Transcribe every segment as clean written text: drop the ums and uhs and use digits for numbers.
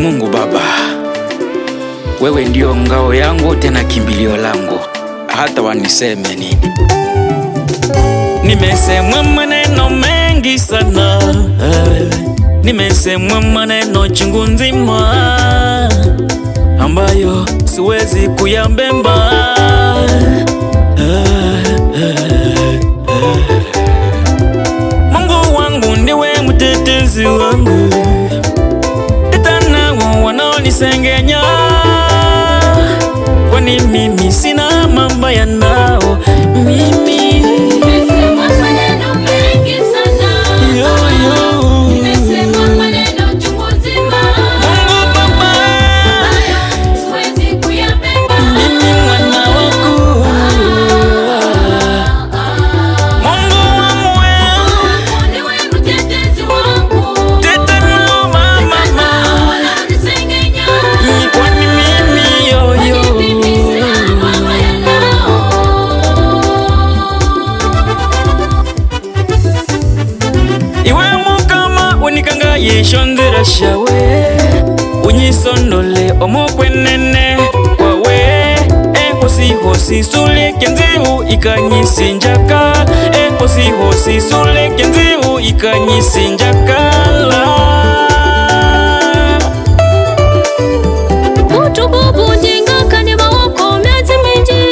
Mungu Baba, wewe ndio ngao yangu tena kimbilio langu, hata waniseme nini. Nimesemwa maneno mengi sana, nimesemwa maneno chungu nzima ambayo siwezi kuyabeba. Mungu wangu ndiwe mtetezi wangu, nao wanaonisengenya, kwani mimi sina mabaya nao. Mimi nimesema maneno mengi sana, nimesema maneno chungu nzima, Mungu Baba, siwezi kuyabeba. mimi mwana wako, Mungu wangu wewe Ndiwe mtetezi wangu, nao mama, wanaonisengenya, kwani mimi mimi sina mabaya nao. iwe mukama unikanga yishonzera shawe, unyisondole omokwenene kwawe, hosi suleke nziu ikanyisinjaka, hosi suleke nziu ikanyisinjakala. Utukufu njinga kani mawako miezi mingi,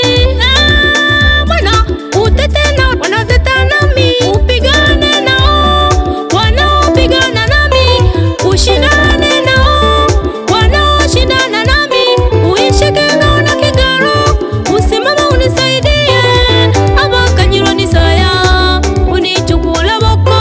Bwana utetena wanateta nami, upigane nao wanaopigana nami, ushindane nao wanaoshindana nami, uishike ngao na kigaro, usimama unisaidie, abakanyiro nisaya unichukula boko.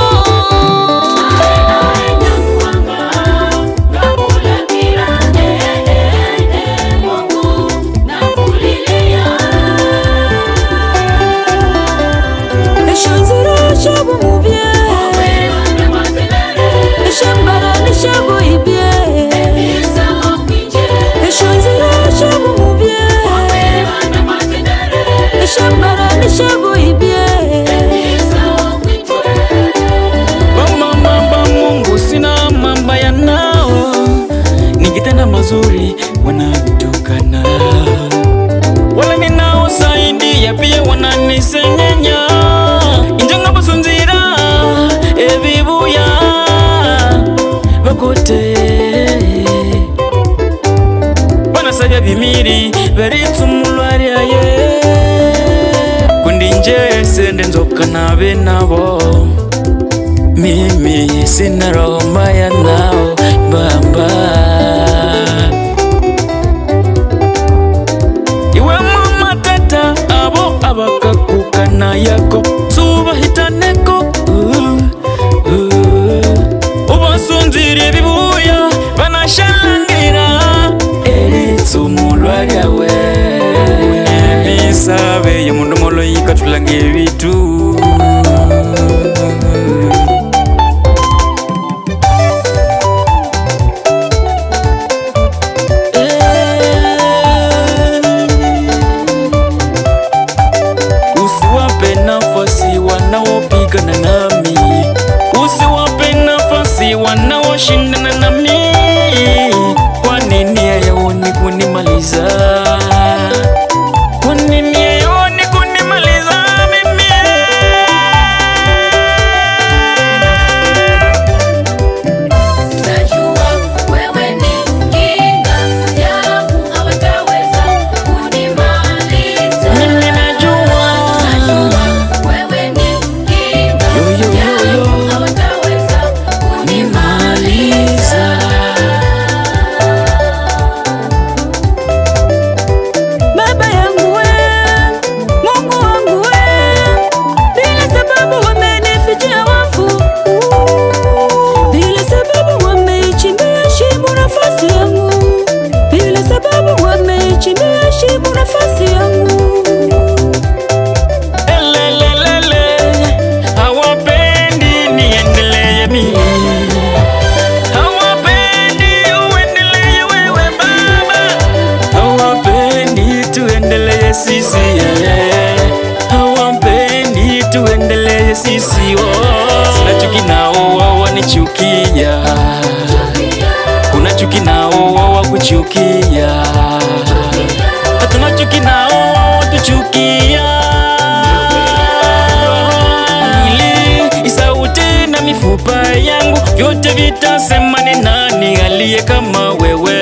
Baba Mungu sina mabaya nao, nikitenda mazuri wananitukana, wala ninaosaidia pia wananisengenya. Injanga basunzira ebibuya bakote, banasabya bimiri beritumulwaryaye, kundi nje sende nzoka nabe nabo, mimi sina roho mbaya nao Baba. Iwe mama tata abo abakakukana yako subahitaneko, ubasunzire bibuya banashalangira eritsumulwa lyawe, bisabe yomundomolo yikatulanga ebitu. Usiwape nafasi wanaopigana nami, usiwape nafasi wanaoshindana nami, kwani nia yao ni kunimaliza, kwani nia yao ni kunimaliza mimi. Najua wewe ni kinga yangu, hawataweza kunimaliza. Mimi najua Wewe ni kinga yangu, hawataweza kunimaliza. Baba yangu we, Mungu wangu we, bila sababu wamenifichia wafu, bila sababu wameichimbia shimo nafasi yangu, bila sababu wameichimbia shimo nafasi yangu. elelelele, hawapendi niendelee mimi, hawapendi uendelee wewe Baba, hawapendi tuendelee sisi, hawapendi tuendelee sisi, sina chuki nao, wao wanichukia. Kuna chuki nao wakuchukia, hatuna chuki nao watuchukia. Mwili, sauti na mifupa yangu vyote vitasema ni nani aliye kama wewe.